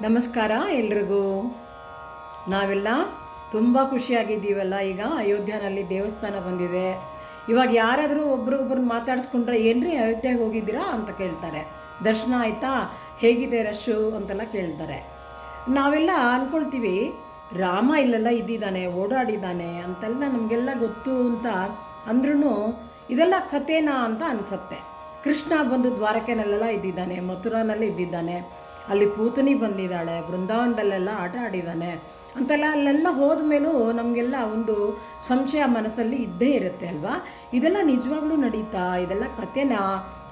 ನಮಸ್ಕಾರ ಎಲ್ರಿಗೂ. ನಾವೆಲ್ಲ ತುಂಬ ಖುಷಿಯಾಗಿದ್ದೀವಲ್ಲ. ಈಗ ಅಯೋಧ್ಯೆಯಲ್ಲಿ ದೇವಸ್ಥಾನ ಬಂದಿದೆ. ಇವಾಗ ಯಾರಾದರೂ ಒಬ್ರನ್ನ ಮಾತಾಡಿಸ್ಕೊಂಡ್ರೆ ಏನ್ರಿ ಅಯೋಧ್ಯೆಗೆ ಹೋಗಿದ್ದೀರಾ ಅಂತ ಕೇಳ್ತಾರೆ. ದರ್ಶನ ಆಯಿತಾ, ಹೇಗಿದೆ ರಶ್ಶು ಅಂತೆಲ್ಲ ಕೇಳ್ತಾರೆ. ನಾವೆಲ್ಲ ಅಂದ್ಕೊಳ್ತೀವಿ ರಾಮ ಇಲ್ಲೆಲ್ಲ ಇದ್ದಿದ್ದಾನೆ, ಓಡಾಡಿದ್ದಾನೆ ಅಂತೆಲ್ಲ ನಮಗೆಲ್ಲ ಗೊತ್ತು ಅಂತ ಅಂದ್ರೂ ಇದೆಲ್ಲ ಕಥೆನಾ ಅಂತ ಅನಿಸುತ್ತೆ. ಕೃಷ್ಣ ಬಂದು ದ್ವಾರಕೆನಲ್ಲೆಲ್ಲ ಇದ್ದಿದ್ದಾನೆ, ಮಥುರಾನಲ್ಲಿ ಇದ್ದಿದ್ದಾನೆ, ಅಲ್ಲಿ ಪೂತನಿ ಬಂದಿದ್ದಾಳೆ, ಬೃಂದಾವನದಲ್ಲೆಲ್ಲ ಆಟ ಆಡಿದ್ದಾನೆ ಅಂತೆಲ್ಲ ಅಲ್ಲೆಲ್ಲ ಹೋದ ಮೇಲೂ ನಮಗೆಲ್ಲ ಒಂದು ಸಂಶಯ ಮನಸ್ಸಲ್ಲಿ ಇದ್ದೇ ಇರುತ್ತೆ ಅಲ್ವಾ. ಇದೆಲ್ಲ ನಿಜವಾಗ್ಲೂ ನಡೀತಾ, ಇದೆಲ್ಲ ಕಥೆನಾ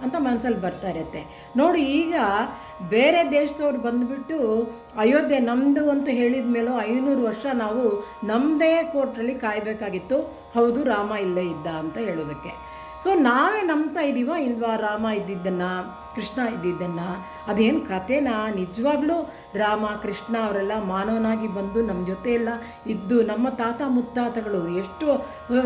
ಅಂತ ಮನಸ್ಸಲ್ಲಿ ಬರ್ತಾ ಇರುತ್ತೆ. ನೋಡಿ, ಈಗ ಬೇರೆ ದೇಶದವ್ರು ಬಂದುಬಿಟ್ಟು ಅಯೋಧ್ಯೆ ನಮ್ಮದು ಅಂತ ಹೇಳಿದ ಮೇಲೂ 500 ವರ್ಷ ನಾವು ನಮ್ಮದೇ ಕೋರ್ಟ್ರಲ್ಲಿ ಕಾಯಬೇಕಾಗಿತ್ತು, ಹೌದು ರಾಮ ಇಲ್ಲೇ ಇದ್ದ ಅಂತ ಹೇಳೋದಕ್ಕೆ. ಸೊ ನಾವೇ ನಂಬ್ತಾ ಇದ್ದೀವ ಇಲ್ವಾ ರಾಮ ಇದ್ದಿದ್ದನ್ನು, ಕೃಷ್ಣ ಇದ್ದಿದ್ದನ್ನು? ಅದೇನು ಕಥೆನಾ? ನಿಜವಾಗ್ಲೂ ರಾಮ ಕೃಷ್ಣ ಅವರೆಲ್ಲ ಮಾನವನಾಗಿ ಬಂದು ನಮ್ಮ ಜೊತೆ ಎಲ್ಲ ಇದ್ದು, ನಮ್ಮ ತಾತ ಮುತ್ತಾತಗಳು ಎಷ್ಟು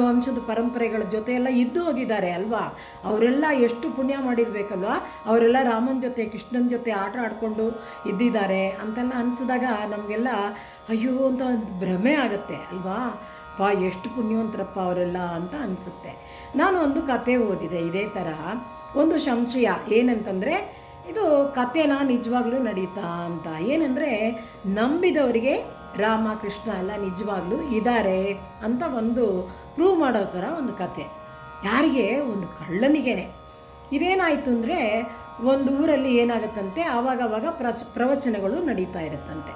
ವಂಶದ ಪರಂಪರೆಗಳ ಜೊತೆ ಎಲ್ಲ ಇದ್ದು ಹೋಗಿದ್ದಾರೆ ಅಲ್ವಾ. ಅವರೆಲ್ಲ ಎಷ್ಟು ಪುಣ್ಯ ಮಾಡಿರ್ಬೇಕಲ್ವಾ. ಅವರೆಲ್ಲ ರಾಮನ ಜೊತೆ ಕೃಷ್ಣನ ಜೊತೆ ಆಟ ಆಡಿಕೊಂಡು ಇದ್ದಿದ್ದಾರೆ ಅಂತೆಲ್ಲ ಅನಿಸಿದಾಗ ನಮಗೆಲ್ಲ ಅಯ್ಯೋ ಅಂತ ಒಂದು ಭ್ರಮೆ ಆಗುತ್ತೆ ಅಲ್ವಾ. ಎಷ್ಟು ಪುಣ್ಯವಂತರಪ್ಪ ಅವರೆಲ್ಲ ಅಂತ ಅನಿಸುತ್ತೆ. ನಾನು ಒಂದು ಕತೆ ಓದಿದೆ ಇದೇ ತರಹ. ಒಂದು ಸಂಶಯ ಏನಂತಂದರೆ, ಇದು ಕಥೆನ ನಿಜವಾಗ್ಲೂ ನಡೀತಾ ಅಂತ. ಏನಂದರೆ, ನಂಬಿದವರಿಗೆ ರಾಮ ಕೃಷ್ಣ ಎಲ್ಲ ನಿಜವಾಗ್ಲೂ ಇದ್ದಾರೆ ಅಂತ ಒಂದು ಪ್ರೂವ್ ಮಾಡೋ ಥರ ಒಂದು ಕತೆ. ಯಾರಿಗೆ? ಒಂದು ಕಳ್ಳನಿಗೇನೆ. ಇದೇನಾಯಿತು ಅಂದರೆ, ಒಂದು ಊರಲ್ಲಿ ಏನಾಗುತ್ತಂತೆ, ಆವಾಗವಾಗ ಪ್ರವಚನಗಳು ನಡೀತಾ ಇರುತ್ತಂತೆ.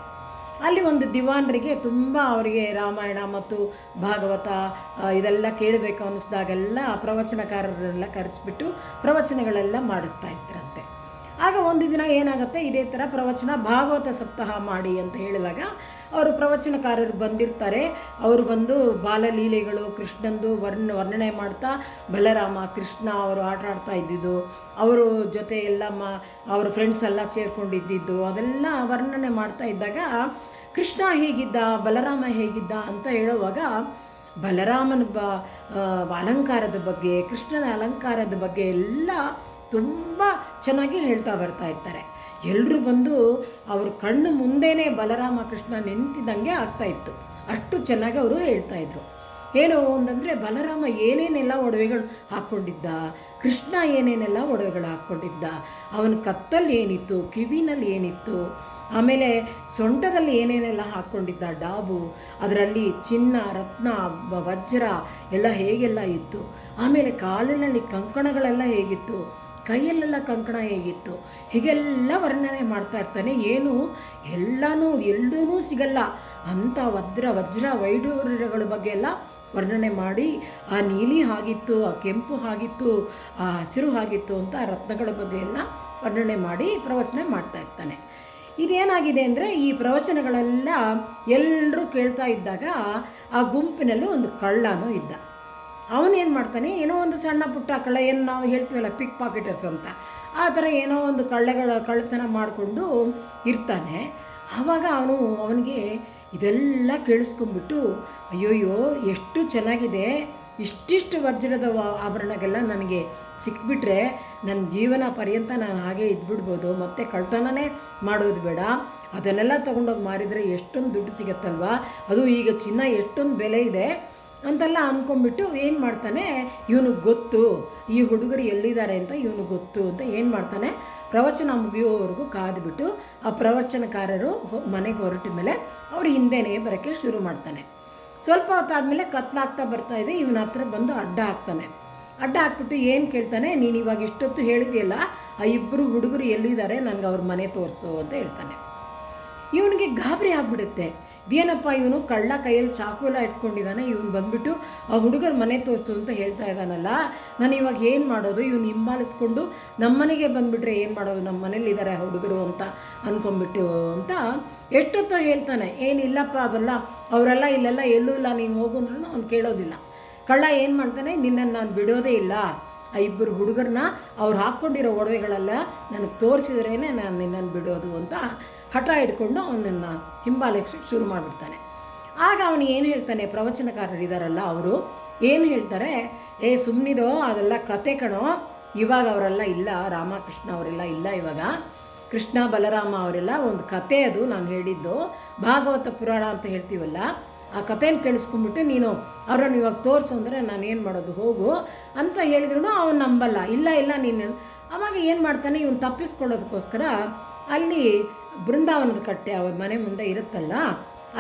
ಅಲ್ಲಿ ಒಂದು ದಿವಾನರಿಗೆ ತುಂಬ ಅವರಿಗೆ ರಾಮಾಯಣ ಮತ್ತು ಭಾಗವತ ಇದೆಲ್ಲ ಕೇಳಬೇಕು ಅನ್ನಿಸ್ದಾಗೆಲ್ಲ ಪ್ರವಚನಕಾರರೆಲ್ಲ ಕರೆಸ್ಬಿಟ್ಟು ಪ್ರವಚನಗಳೆಲ್ಲ ಮಾಡಿಸ್ತಾ ಇದ್ರಂತೆ. ಆಗ ಒಂದು ದಿನ ಏನಾಗುತ್ತೆ, ಇದೇ ಥರ ಪ್ರವಚನ ಭಾಗವತ ಸಪ್ತಾಹ ಮಾಡಿ ಅಂತ ಹೇಳಿದಾಗ ಅವರು ಪ್ರವಚನಕಾರರು ಬಂದಿರ್ತಾರೆ. ಅವರು ಬಂದು ಬಾಲಲೀಲೆಗಳು ಕೃಷ್ಣಂದು ವರ್ಣನೆ ಮಾಡ್ತಾ, ಬಲರಾಮ ಕೃಷ್ಣ ಅವರು ಆಟ ಆಡ್ತಾ ಇದ್ದಿದ್ದು, ಅವರು ಜೊತೆ ಎಲ್ಲ ಅವ್ರ ಫ್ರೆಂಡ್ಸ್ ಎಲ್ಲ ಸೇರ್ಕೊಂಡಿದ್ದಿದ್ದು ಅದೆಲ್ಲ ವರ್ಣನೆ ಮಾಡ್ತಾ ಇದ್ದಾಗ ಕೃಷ್ಣ ಹೇಗಿದ್ದ, ಬಲರಾಮ ಹೇಗಿದ್ದ ಅಂತ ಹೇಳುವಾಗ ಬಲರಾಮನ ಅಲಂಕಾರದ ಬಗ್ಗೆ, ಕೃಷ್ಣನ ಅಲಂಕಾರದ ಬಗ್ಗೆ ಎಲ್ಲ ತುಂಬ ಚೆನ್ನಾಗಿ ಹೇಳ್ತಾ ಬರ್ತಾ ಇರ್ತಾರೆ. ಎಲ್ಲರೂ ಬಂದು ಅವ್ರ ಕಣ್ಣು ಮುಂದೆನೇ ಬಲರಾಮ ಕೃಷ್ಣ ನಿಂತಿದ್ದಂಗೆ ಆಗ್ತಾಯಿತ್ತು, ಅಷ್ಟು ಚೆನ್ನಾಗಿ ಅವರು ಹೇಳ್ತಾಯಿದ್ರು. ಏನು ಅಂತಂದರೆ, ಬಲರಾಮ ಏನೇನೆಲ್ಲ ಒಡವೆಗಳು ಹಾಕ್ಕೊಂಡಿದ್ದ, ಕೃಷ್ಣ ಏನೇನೆಲ್ಲ ಒಡವೆಗಳು ಹಾಕ್ಕೊಂಡಿದ್ದ, ಅವನ ಕತ್ತಲ್ಲಿ ಏನಿತ್ತು, ಕಿವಿನಲ್ಲಿ ಏನಿತ್ತು, ಆಮೇಲೆ ಸೊಂಟದಲ್ಲಿ ಏನೇನೆಲ್ಲ ಹಾಕ್ಕೊಂಡಿದ್ದ ಡಾಬು, ಅದರಲ್ಲಿ ಚಿನ್ನ ರತ್ನ ವಜ್ರ ಎಲ್ಲ ಹೇಗೆಲ್ಲ ಇತ್ತು, ಆಮೇಲೆ ಕಾಲಿನಲ್ಲಿ ಕಂಕಣಗಳೆಲ್ಲ ಹೇಗಿತ್ತು, ಕೈಯಲ್ಲೆಲ್ಲ ಕಂಕಣ ಹೇಗಿತ್ತು, ಹೀಗೆಲ್ಲ ವರ್ಣನೆ ಮಾಡ್ತಾ ಇರ್ತಾನೆ. ಏನು ಎಲ್ಲೂ ಸಿಗಲ್ಲ ಅಂಥ ವಜ್ರ ವೈಡೂರ್ಯಗಳ ಬಗ್ಗೆ ಎಲ್ಲ ವರ್ಣನೆ ಮಾಡಿ, ಆ ನೀಲಿ ಆಗಿತ್ತು, ಆ ಕೆಂಪು ಆಗಿತ್ತು, ಆ ಹಸಿರು ಆಗಿತ್ತು ಅಂತ ಆ ರತ್ನಗಳ ಬಗ್ಗೆ ಎಲ್ಲ ವರ್ಣನೆ ಮಾಡಿ ಪ್ರವಚನ ಮಾಡ್ತಾ ಇರ್ತಾನೆ. ಇದೇನಾಗಿದೆ ಅಂದರೆ, ಈ ಪ್ರವಚನಗಳೆಲ್ಲ ಎಲ್ಲರೂ ಕೇಳ್ತಾ ಇದ್ದಾಗ ಆ ಗುಂಪಿನಲ್ಲಿ ಒಂದು ಕಳ್ಳನೂ ಇದ್ದ. ಅವನೇನು ಮಾಡ್ತಾನೆ, ಏನೋ ಒಂದು ಸಣ್ಣ ಪುಟ್ಟ ಕಳ್ಳ, ಏನು ನಾವು ಹೇಳ್ತೀವಲ್ಲ ಪಿಕ್ ಪಾಕೆಟರ್ಸ್ ಅಂತ, ಆ ಥರ ಏನೋ ಒಂದು ಕಳ್ಳತನ ಮಾಡಿಕೊಂಡು ಇರ್ತಾನೆ. ಆವಾಗ ಅವನಿಗೆ ಇದೆಲ್ಲ ಕೇಳಿಸ್ಕೊಂಡ್ಬಿಟ್ಟು, ಅಯ್ಯೋಯ್ಯೋ ಎಷ್ಟು ಚೆನ್ನಾಗಿದೆ, ಇಷ್ಟಿಷ್ಟು ವಜ್ರದ ಆಭರಣಗೆಲ್ಲ ನನಗೆ ಸಿಕ್ಬಿಟ್ರೆ ನನ್ನ ಜೀವನ ಪರ್ಯಂತ ನಾನು ಹಾಗೆ ಇದ್ಬಿಡ್ಬೋದು, ಮತ್ತು ಕಳ್ತನನೇ ಮಾಡೋದು ಬೇಡ, ಅದನ್ನೆಲ್ಲ ತೊಗೊಂಡೋಗಿ ಮಾರಿದರೆ ಎಷ್ಟೊಂದು ದುಡ್ಡು ಸಿಗತ್ತಲ್ವ, ಅದು ಈಗ ಚಿನ್ನ ಎಷ್ಟೊಂದು ಬೆಲೆ ಇದೆ ಅಂತೆಲ್ಲ ಅಂದ್ಕೊಂಡ್ಬಿಟ್ಟು ಏನು ಮಾಡ್ತಾನೆ, ಇವನಿಗೆ ಗೊತ್ತು ಈ ಹುಡುಗರು ಎಲ್ಲಿದ್ದಾರೆ ಅಂತ ಇವನಿಗೆ ಗೊತ್ತು ಅಂತ ಏನು ಮಾಡ್ತಾನೆ, ಪ್ರವಚನ ಮುಗಿಯೋವರೆಗೂ ಕಾದ್ಬಿಟ್ಟು ಆ ಪ್ರವಚನಕಾರರು ಮನೆಗೆ ಹೊರಟ ಮೇಲೆ ಅವ್ರ ಹಿಂದೆನೇ ಬರೋಕ್ಕೆ ಶುರು ಮಾಡ್ತಾನೆ. ಸ್ವಲ್ಪ ಹೊತ್ತಾದಮೇಲೆ ಕತ್ಲಾಗ್ತಾ ಬರ್ತಾಯಿದೆ, ಇವನ ಹತ್ರ ಬಂದು ಅಡ್ಡ ಹಾಕ್ಬಿಟ್ಟು ಏನು ಕೇಳ್ತಾನೆ, ನೀನು ಇವಾಗ ಇಷ್ಟೊತ್ತು ಹೇಳಿದೆಯಲ್ಲ ಆ ಇಬ್ಬರು ಹುಡುಗರು ಎಲ್ಲಿದ್ದಾರೆ, ನನಗೆ ಅವ್ರ ಮನೆ ತೋರಿಸು ಅಂತ ಹೇಳ್ತಾನೆ. ಇವನಿಗೆ ಗಾಬರಿ ಆಗಿಬಿಡುತ್ತೆ. ಇದೇನಪ್ಪ ಇವನು ಕಳ್ಳ ಕೈಯಲ್ಲಿ ಚಾಕು ಎಲ್ಲ ಇಟ್ಕೊಂಡಿದ್ದಾನೆ, ಇವನು ಬಂದುಬಿಟ್ಟು ಆ ಹುಡುಗರ ಮನೆ ತೋರಿಸು ಅಂತ ಹೇಳ್ತಾ ಇದ್ದಾನಲ್ಲ, ನಾನು ಇವಾಗ ಏನು ಮಾಡೋದು, ಇವನು ಹಿಂಬಾಲಿಸ್ಕೊಂಡು ನಮ್ಮ ಮನೆಗೆ ಬಂದುಬಿಟ್ರೆ ಏನು ಮಾಡೋದು, ನಮ್ಮ ಮನೇಲಿದ್ದಾರೆ ಹುಡುಗರು ಅಂತ ಅಂದ್ಕೊಂಡ್ಬಿಟ್ಟು ಅಂತ ಎಷ್ಟೊತ್ತೋ ಹೇಳ್ತಾನೆ. ಏನಿಲ್ಲಪ್ಪ ಅದೆಲ್ಲ ಅವರೆಲ್ಲ ಇಲ್ಲೆಲ್ಲ ಎಲ್ಲೂ ಇಲ್ಲ, ನೀನು ಹೋಗು ಅಂದ್ರೂ ಅವ್ನು ಕೇಳೋದಿಲ್ಲ. ಕಳ್ಳ ಏನು ಮಾಡ್ತಾನೆ, ನಿನ್ನನ್ನು ನಾನು ಬಿಡೋದೇ ಇಲ್ಲ, ಆ ಇಬ್ಬರು ಹುಡುಗರನ್ನ ಅವ್ರು ಹಾಕ್ಕೊಂಡಿರೋ ಒಡವೆಗಳೆಲ್ಲ ನನಗೆ ತೋರಿಸಿದ್ರೇ ನಾನು ನಿನ್ನನ್ನು ಬಿಡೋದು ಅಂತ ಹಠ ಹಿಡ್ಕೊಂಡು ಅವನನ್ನು ಹಿಂಬಾಲಿಸಿ ಶುರು ಮಾಡಿಬಿಡ್ತಾನೆ. ಆಗ ಅವನು ಏನು ಹೇಳ್ತಾನೆ, ಪ್ರವಚನಕಾರರಿದ್ದಾರಲ್ಲ ಅವರು ಏನು ಹೇಳ್ತಾರೆ, ಸುಮ್ಮನಿರೋ ಅದೆಲ್ಲ ಕತೆ ಕಣೋ, ಇವಾಗ ಅವರೆಲ್ಲ ಇಲ್ಲ, ರಾಮಕೃಷ್ಣ ಅವರೆಲ್ಲ ಇಲ್ಲ ಇವಾಗ, ಕೃಷ್ಣ ಬಲರಾಮ ಅವರೆಲ್ಲ ಒಂದು ಕತೆ, ಅದು ನಾನು ಹೇಳಿದ್ದು ಭಾಗವತ ಪುರಾಣ ಅಂತ ಹೇಳ್ತೀವಲ್ಲ, ಆ ಕಥೆನ ಕೇಳಿಸ್ಕೊಂಡ್ಬಿಟ್ಟು ನೀನು ಅವ್ರನ್ನ ಇವಾಗ ತೋರಿಸು ಅಂದರೆ ನಾನು ಏನು ಮಾಡೋದು, ಹೋಗು ಅಂತ ಹೇಳಿದ್ರು ಅವನು ನಂಬಲ್ಲ. ಇಲ್ಲ ಇಲ್ಲ ನೀನು. ಆವಾಗ ಏನು ಮಾಡ್ತಾನೆ, ಇವನು ತಪ್ಪಿಸ್ಕೊಳ್ಳೋದಕ್ಕೋಸ್ಕರ ಅಲ್ಲಿ ಬೃಂದಾವನದ ಕಟ್ಟೆ ಅವ್ರ ಮನೆ ಮುಂದೆ ಇರುತ್ತಲ್ಲ,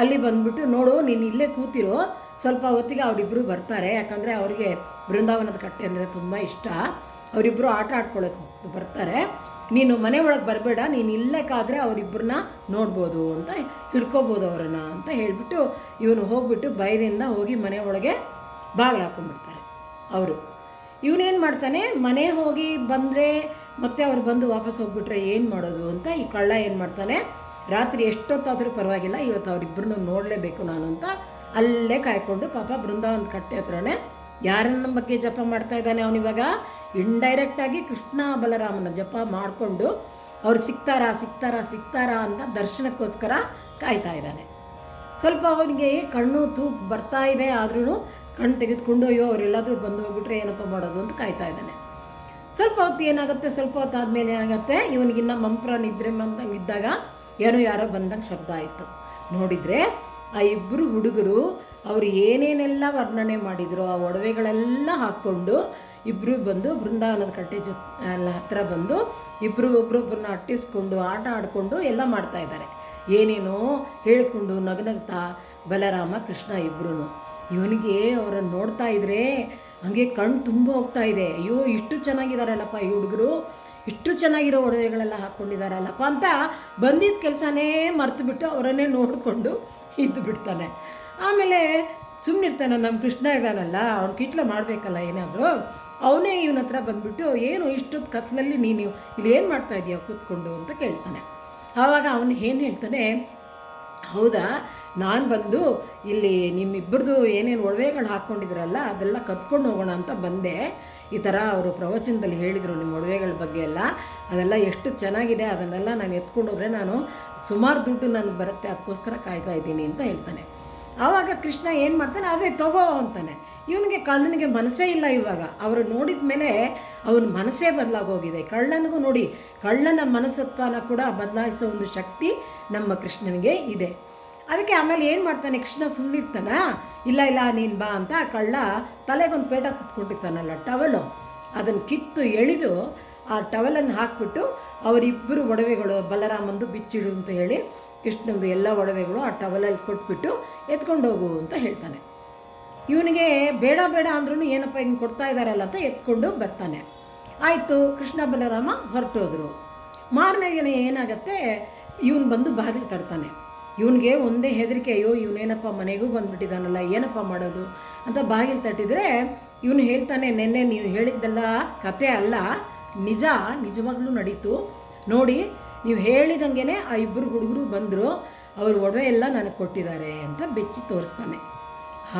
ಅಲ್ಲಿ ಬಂದ್ಬಿಟ್ಟು ನೋಡು ನೀನು ಇಲ್ಲೇ ಕೂತಿರೋ, ಸ್ವಲ್ಪ ಹೊತ್ತಿಗೆ ಅವರಿಬ್ಬರು ಬರ್ತಾರೆ. ಯಾಕಂದರೆ ಅವರಿಗೆ ಬೃಂದಾವನದ ಕಟ್ಟೆ ಅಂದರೆ ತುಂಬ ಇಷ್ಟ. ಅವರಿಬ್ಬರು ಆಟ ಆಡ್ಕೊಳ್ಳೋಕೆ ಬರ್ತಾರೆ. ನೀನು ಮನೆ ಒಳಗೆ ಬರಬೇಡ, ನೀನು ಇಲ್ಲೇ ಕಾದರೆ ಅವರಿಬ್ಬರನ್ನ ನೋಡ್ಬೋದು ಅಂತ, ಹಿಡ್ಕೋಬೋದು ಅವರನ್ನು ಅಂತ ಹೇಳಿಬಿಟ್ಟು ಇವನು ಹೋಗ್ಬಿಟ್ಟು ಭಯದಿಂದ ಹೋಗಿ ಮನೆ ಒಳಗೆ ಬಾಗಿಲು ಹಾಕ್ಕೊಂಡ್ಬಿಡ್ತಾರೆ ಅವರು. ಇವನೇನು ಮಾಡ್ತಾನೆ, ಮನೆ ಹೋಗಿ ಬಂದರೆ ಮತ್ತೆ ಅವ್ರು ಬಂದು ವಾಪಸ್ ಹೋಗ್ಬಿಟ್ರೆ ಏನು ಮಾಡೋದು ಅಂತ ಈ ಕಳ್ಳ ಏನು ಮಾಡ್ತಾನೆ, ರಾತ್ರಿ ಎಷ್ಟೊತ್ತಾದರೂ ಪರವಾಗಿಲ್ಲ, ಇವತ್ತು ಅವರಿಬ್ಬರನ್ನು ನೋಡಲೇಬೇಕು ನಾನು ಅಂತ ಅಲ್ಲೇ ಕಾಯ್ಕೊಂಡು ಪಾಪ ಬೃಂದಾವನ ಕಟ್ಟೆ ಹತ್ರನೇ ಯಾರನ್ನ ಬಗ್ಗೆ ಜಪ ಮಾಡ್ತಾ ಇದ್ದಾನೆ ಅವನಿವಾಗ, ಇಂಡೈರೆಕ್ಟಾಗಿ ಕೃಷ್ಣ ಬಲರಾಮನ ಜಪ ಮಾಡಿಕೊಂಡು ಅವ್ರು ಸಿಗ್ತಾರಾ ಅಂತ ದರ್ಶನಕ್ಕೋಸ್ಕರ ಕಾಯ್ತಾ ಇದ್ದಾನೆ. ಸ್ವಲ್ಪ ಅವನಿಗೆ ಕಣ್ಣು ತೂಕು ಬರ್ತಾ ಇದೆ, ಆದ್ರೂ ಕಣ್ಣು ತೆಗೆದುಕೊಂಡು ಅಯ್ಯೋ ಅವರೆಲ್ಲಾದರೂ ಬಂದು ಹೋಗ್ಬಿಟ್ರೆ ಏನಪ್ಪ ಮಾಡೋದು ಅಂತ ಕಾಯ್ತಾ ಇದ್ದಾನೆ. ಸ್ವಲ್ಪ ಹೊತ್ತು ಏನಾಗುತ್ತೆ, ಸ್ವಲ್ಪ ಹೊತ್ತು ಆದಮೇಲೆ ಏನಾಗುತ್ತೆ, ಇವನಿಗಿನ್ನ ಮಂಪ್ರ ನಿದ್ರೆ ಬಂದಂಗೆ ಇದ್ದಾಗ ಯಾರೋ ಬಂದಂಗೆ ಶಬ್ದ ಆಯಿತು. ನೋಡಿದರೆ ಆ ಇಬ್ಬರು ಹುಡುಗರು ಅವರು ಏನೇನೆಲ್ಲ ವರ್ಣನೆ ಮಾಡಿದ್ರು ಆ ಒಡವೆಗಳೆಲ್ಲ ಹಾಕ್ಕೊಂಡು ಇಬ್ಬರು ಬಂದು ಬೃಂದಾವನದ ಕಟ್ಟೆ ಹತ್ರ ಬಂದು ಇಬ್ಬರು ಒಬ್ರೊಬ್ಬರನ್ನ ಅಟ್ಟಿಸ್ಕೊಂಡು ಆಟ ಆಡಿಕೊಂಡು ಎಲ್ಲ ಮಾಡ್ತಾಯಿದ್ದಾರೆ. ಏನೇನೋ ಹೇಳ್ಕೊಂಡು ನಗನಗ್ತಾ ಬಲರಾಮ ಕೃಷ್ಣ ಇಬ್ಬರೂ. ಇವನಿಗೆ ಅವರನ್ನು ನೋಡ್ತಾ ಇದ್ರೆ ಹಾಗೆ ಕಣ್ಣು ತುಂಬ ಹೋಗ್ತಾ ಇದೆ. ಅಯ್ಯೋ ಇಷ್ಟು ಚೆನ್ನಾಗಿದ್ದಾರಲ್ಲಪ್ಪ ಈ ಹುಡುಗರು, ಇಷ್ಟು ಚೆನ್ನಾಗಿರೋ ಒಡವೆಗಳೆಲ್ಲ ಹಾಕ್ಕೊಂಡಿದ್ದಾರಲ್ಲಪ್ಪ ಅಂತ ಬಂದಿದ್ದ ಕೆಲಸನೇ ಮರ್ತುಬಿಟ್ಟು ಅವರನ್ನೇ ನೋಡಿಕೊಂಡು ಇದ್ದು ಬಿಡ್ತಾನೆ. ಆಮೇಲೆ ಸುಮ್ಮನಿರ್ತಾನೆ, ನಮ್ಮ ಕೃಷ್ಣ ಇದ್ದಾನಲ್ಲ, ಅವ್ನು ಕಿಟ್ಲ ಮಾಡಬೇಕಲ್ಲ ಏನಾದರೂ, ಅವನೇ ಇವನ ಹತ್ರ ಬಂದುಬಿಟ್ಟು ಏನು ಇಷ್ಟೊತ್ತು ಕತ್ಲಲ್ಲಿ ನೀನು ಇಲ್ಲಿ ಏನು ಮಾಡ್ತಾ ಇದೀಯ ಕೂತ್ಕೊಂಡು ಅಂತ ಕೇಳ್ತಾನೆ. ಆವಾಗ ಅವನು ಏನು ಹೇಳ್ತಾನೆ, ಹೌದಾ ನಾನು ಬಂದು ಇಲ್ಲಿ ನಿಮ್ಮಿಬ್ಬರದು ಏನೇನು ಒಡವೆಗಳು ಹಾಕ್ಕೊಂಡಿದ್ರಲ್ಲ ಅದೆಲ್ಲ ಕತ್ಕೊಂಡು ಹೋಗೋಣ ಅಂತ ಬಂದೆ. ಈ ಥರ ಅವರು ಪ್ರವಚನದಲ್ಲಿ ಹೇಳಿದರು ನಿಮ್ಮ ಒಡವೆಗಳ ಬಗ್ಗೆ ಎಲ್ಲ, ಅದೆಲ್ಲ ಎಷ್ಟು ಚೆನ್ನಾಗಿದೆ, ಅದನ್ನೆಲ್ಲ ನಾನು ಎತ್ಕೊಂಡು ಹೋದರೆ ನಾನು ಸುಮಾರು ದುಡ್ಡು ನನಗೆ ಬರುತ್ತೆ, ಅದಕ್ಕೋಸ್ಕರ ಕಾಯ್ತಾ ಇದ್ದೀನಿ ಅಂತ ಹೇಳ್ತಾನೆ. ಆವಾಗ ಕೃಷ್ಣ ಏನು ಮಾಡ್ತಾನೆ, ಆದರೆ ತಗೋ ಅಂತಾನೆ. ಇವನಿಗೆ ಕಳ್ಳನಿಗೆ ಮನಸ್ಸೇ ಇಲ್ಲ. ಇವಾಗ ಅವರು ನೋಡಿದ ಮೇಲೆ ಅವನ ಮನಸ್ಸೇ ಬದಲಾಗೋಗಿದೆ. ಕಳ್ಳನಿಗೂ ನೋಡಿ, ಕಳ್ಳನ ಮನಸ್ಸತ್ವನ ಕೂಡ ಬದಲಾಯಿಸೋ ಒಂದು ಶಕ್ತಿ ನಮ್ಮ ಕೃಷ್ಣನಿಗೆ ಇದೆ. ಅದಕ್ಕೆ ಆಮೇಲೆ ಏನು ಮಾಡ್ತಾನೆ, ಕೃಷ್ಣ ಸುಮ್ಮನಿರ್ತಾನ, ಇಲ್ಲ ನೀನು ಬಾ ಅಂತ ಆ ಕಳ್ಳ ತಲೆಗೊಂದು ಪೇಟ ಸುತ್ಕೊಂಡಿರ್ತಾನಲ್ಲ ಟವಲು, ಅದನ್ನು ಕಿತ್ತು ಎಳೆದು ಆ ಟವಲನ್ನು ಹಾಕ್ಬಿಟ್ಟು ಅವರಿಬ್ಬರು ಒಡವೆಗಳು ಬಲರಾಮಂದು ಬಿಚ್ಚಿಡು ಅಂತ ಹೇಳಿ ಕೃಷ್ಣಂದು ಎಲ್ಲ ಒಡವೆಗಳು ಆ ಟವಲಲ್ಲಿ ಕೊಟ್ಬಿಟ್ಟು ಎತ್ಕೊಂಡು ಹೋಗು ಅಂತ ಹೇಳ್ತಾನೆ. ಇವನಿಗೆ ಬೇಡ ಅಂದ್ರೂ ಏನಪ್ಪ ಹಿಂಗೆ ಕೊಡ್ತಾ ಇದ್ದಾರಲ್ಲ ಅಂತ ಎತ್ಕೊಂಡು ಬರ್ತಾನೆ. ಆಯಿತು, ಕೃಷ್ಣ ಬಲರಾಮ ಹೊರಟೋದ್ರು. ಮಾರನೇ ದಿನ ಏನಾಗುತ್ತೆ, ಇವನು ಬಂದು ಬಾಗಿಲು ತಡ್ತಾನೆ. ಇವನಿಗೆ ಒಂದೇ ಹೆದರಿಕೆ, ಅಯ್ಯೋ ಇವನೇನಪ್ಪ ಮನೆಗೂ ಬಂದುಬಿಟ್ಟಿದ್ದಾನಲ್ಲ, ಏನಪ್ಪ ಮಾಡೋದು ಅಂತ ಬಾಗಿಲು ತಟ್ಟಿದರೆ ಇವನು ಹೇಳ್ತಾನೆ, ನೆನ್ನೆ ನೀವು ಹೇಳಿದ್ದೆಲ್ಲ ಕತೆ ಅಲ್ಲ, ನಿಜವಾಗ್ಲೂ ನಡೀತು ನೋಡಿ, ನೀವು ಹೇಳಿದಂಗೆ ಆ ಇಬ್ಬರು ಹುಡುಗರು ಬಂದರು, ಅವ್ರ ಒಡವೆ ಎಲ್ಲ ನನಗೆ ಕೊಟ್ಟಿದ್ದಾರೆ ಅಂತ ಬೆಚ್ಚಿ ತೋರಿಸ್ತಾನೆ.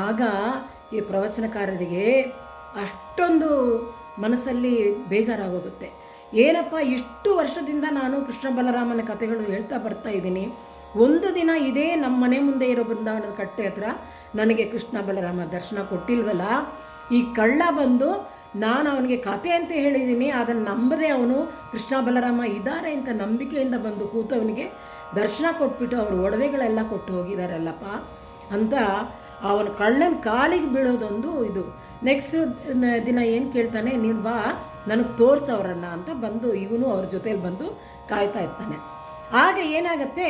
ಆಗ ಈ ಪ್ರವಚನಕಾರರಿಗೆ ಅಷ್ಟೊಂದು ಮನಸ್ಸಲ್ಲಿ ಬೇಜಾರಾಗೋಗುತ್ತೆ. ಏನಪ್ಪ ಇಷ್ಟು ವರ್ಷದಿಂದ ನಾನು ಕೃಷ್ಣ ಬಲರಾಮನ ಕಥೆಗಳು ಹೇಳ್ತಾ ಬರ್ತಾ ಇದ್ದೀನಿ, ಒಂದು ದಿನ ಇದೇ ನಮ್ಮ ಮನೆ ಮುಂದೆ ಇರೋ ಬೃಂದಾವನದ ಕಟ್ಟೆ ಹತ್ರ ನನಗೆ ಕೃಷ್ಣ ಬಲರಾಮ ದರ್ಶನ ಕೊಟ್ಟಿಲ್ವಲ್ಲ. ಈ ಕಳ್ಳ ಬಂದು ನಾನು ಅವನಿಗೆ ಕತೆ ಅಂತ ಹೇಳಿದ್ದೀನಿ, ಅದನ್ನು ನಂಬದೆ ಅವನು ಕೃಷ್ಣ ಬಲರಾಮ ಇದ್ದಾರೆ ಅಂತ ನಂಬಿಕೆಯಿಂದ ಬಂದು ಕೂತವನಿಗೆ ದರ್ಶನ ಕೊಟ್ಬಿಟ್ಟು ಅವ್ರ ಒಡವೆಗಳೆಲ್ಲ ಕೊಟ್ಟು ಹೋಗಿದ್ದಾರಲ್ಲಪ್ಪ ಅಂತ ಅವನ ಕಳ್ಳನ ಕಾಲಿಗೆ ಬೀಳೋದೊಂದು ಇದು. ನೆಕ್ಸ್ಟ್ ದಿನ ಏನು ಕೇಳ್ತಾನೆ, ನೀನು ಬಾ ನನಗೆ ತೋರಿಸು ಅವರನ್ನು ಅಂತ ಬಂದು ಇವನು ಅವ್ರ ಜೊತೇಲಿ ಬಂದು ಕಾಯ್ತಾ ಇರ್ತಾನೆ. ಆಗ ಏನಾಗುತ್ತೆ,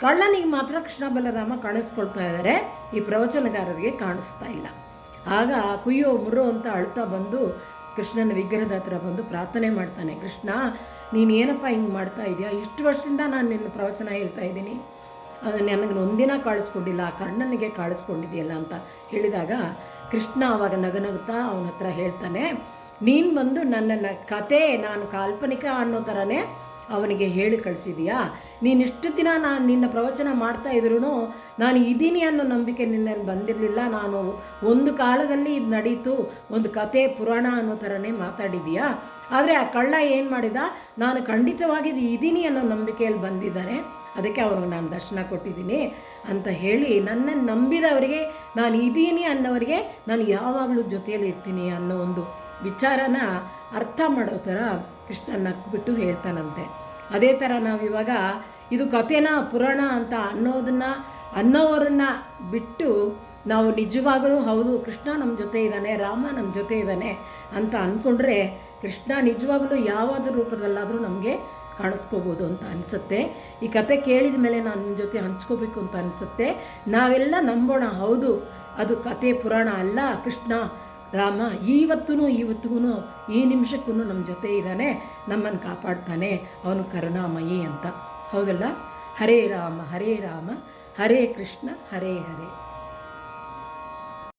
ಕಳ್ಳನಿಗೆ ಮಾತ್ರ ಕೃಷ್ಣ ಬಲರಾಮ ಕಾಣಿಸ್ಕೊಳ್ತಾ ಇದ್ದಾರೆ, ಈ ಪ್ರವಚನಕಾರರಿಗೆ ಕಾಣಿಸ್ತಾ ಇಲ್ಲ. ಆಗ ಕುಯ್ಯೋ ಮುರ್ರೋ ಅಂತ ಅಳ್ತಾ ಬಂದು ಕೃಷ್ಣನ ವಿಗ್ರಹದ ಹತ್ರ ಬಂದು ಪ್ರಾರ್ಥನೆ ಮಾಡ್ತಾನೆ, ಕೃಷ್ಣ ನೀನು ಏನಪ್ಪ ಹಿಂಗೆ ಮಾಡ್ತಾ ಇದೆಯಾ, ಇಷ್ಟು ವರ್ಷದಿಂದ ನಾನು ನಿನ್ನ ಪ್ರವಚನ ಹೇಳ್ತಾ ಇದ್ದೀನಿ, ನನಗೆ ಒಂದಿನ ಕಾಳಿಸ್ಕೊಂಡಿಲ್ಲ, ಕರ್ಣನಿಗೆ ಕಾಳಿಸ್ಕೊಂಡಿದೆಯಲ್ಲ ಅಂತ ಹೇಳಿದಾಗ ಕೃಷ್ಣ ಆವಾಗ ನಗನಗುತ್ತಾ ಅವನ ಹತ್ರ ಹೇಳ್ತಾನೆ, ನೀನು ಬಂದು ನನ್ನನ್ನು ಕತೆ ನಾನು ಕಾಲ್ಪನಿಕ ಅನ್ನೋ ಥರನೇ ಅವನಿಗೆ ಹೇಳಿ ಕಳಿಸಿದೀಯಾ, ನೀನಿಷ್ಟು ದಿನ ನಾನು ನಿನ್ನ ಪ್ರವಚನ ಮಾಡ್ತಾ ಇದ್ರೂ ನಾನು ಇದ್ದೀನಿ ಅನ್ನೋ ನಂಬಿಕೆ ನಿನ್ನಲ್ಲಿ ಬಂದಿರಲಿಲ್ಲ, ನಾನು ಒಂದು ಕಾಲದಲ್ಲಿ ಇದು ನಡೀತು, ಒಂದು ಕತೆ ಪುರಾಣ ಅನ್ನೋ ಥರನೇ ಮಾತಾಡಿದೀಯಾ, ಆದರೆ ಆ ಕಳ್ಳ ಏನು ಮಾಡಿದ, ನಾನು ಖಂಡಿತವಾಗಿ ಇದ್ದೀನಿ ಅನ್ನೋ ನಂಬಿಕೆಯಲ್ಲಿ ಬಂದಿದ್ದಾನೆ, ಅದಕ್ಕೆ ಅವನಿಗೆ ನಾನು ದರ್ಶನ ಕೊಟ್ಟಿದ್ದೀನಿ ಅಂತ ಹೇಳಿ ನನ್ನನ್ನು ನಂಬಿದವರಿಗೆ ನಾನು ಇದ್ದೀನಿ ಅನ್ನೋರಿಗೆ ನಾನು ಯಾವಾಗಲೂ ಜೊತೆಯಲ್ಲಿ ಇರ್ತೀನಿ ಅನ್ನೋ ಒಂದು ವಿಚಾರನ ಅರ್ಥ ಮಾಡೋ ಥರ ಕೃಷ್ಣ ನಕ್ಬಿಟ್ಟು ಹೇಳ್ತಾನಂತೆ. ಅದೇ ಥರ ನಾವು ಇವಾಗ ಇದು ಕಥೆನ ಪುರಾಣ ಅಂತ ಅನ್ನೋರನ್ನ ಬಿಟ್ಟು ನಾವು ನಿಜವಾಗಲೂ ಹೌದು ಕೃಷ್ಣ ನಮ್ಮ ಜೊತೆ ಇದ್ದಾನೆ, ರಾಮ ನಮ್ಮ ಜೊತೆ ಇದ್ದಾನೆ ಅಂತ ಅಂದ್ಕೊಂಡ್ರೆ ಕೃಷ್ಣ ನಿಜವಾಗಲೂ ಯಾವಾದ ರೂಪದಲ್ಲಾದರೂ ನಮಗೆ ಕಾಣಿಸ್ಕೋಬೋದು ಅಂತ ಅನಿಸುತ್ತೆ. ಈ ಕತೆ ಕೇಳಿದ ಮೇಲೆ ನಾನು ನಿಮ್ಮ ಜೊತೆ ಹಂಚ್ಕೋಬೇಕು ಅಂತ ಅನಿಸುತ್ತೆ. ನಾವೆಲ್ಲ ನಂಬೋಣ, ಹೌದು ಅದು ಕತೆ ಪುರಾಣ ಅಲ್ಲ, ಕೃಷ್ಣ ರಾಮ ಇವತ್ತಿಗೂ ಈ ನಿಮಿಷಕ್ಕೂ ನಮ್ಮ ಜೊತೆ ಇದ್ದಾನೆ, ನಮ್ಮನ್ನು ಕಾಪಾಡ್ತಾನೆ, ಅವನು ಕರುಣಾಮಯಿ ಅಂತ. ಹೌದಲ್ಲ? ಹರೇ ರಾಮ ಹರೇ ಕೃಷ್ಣ ಹರೇ ಹರೇ.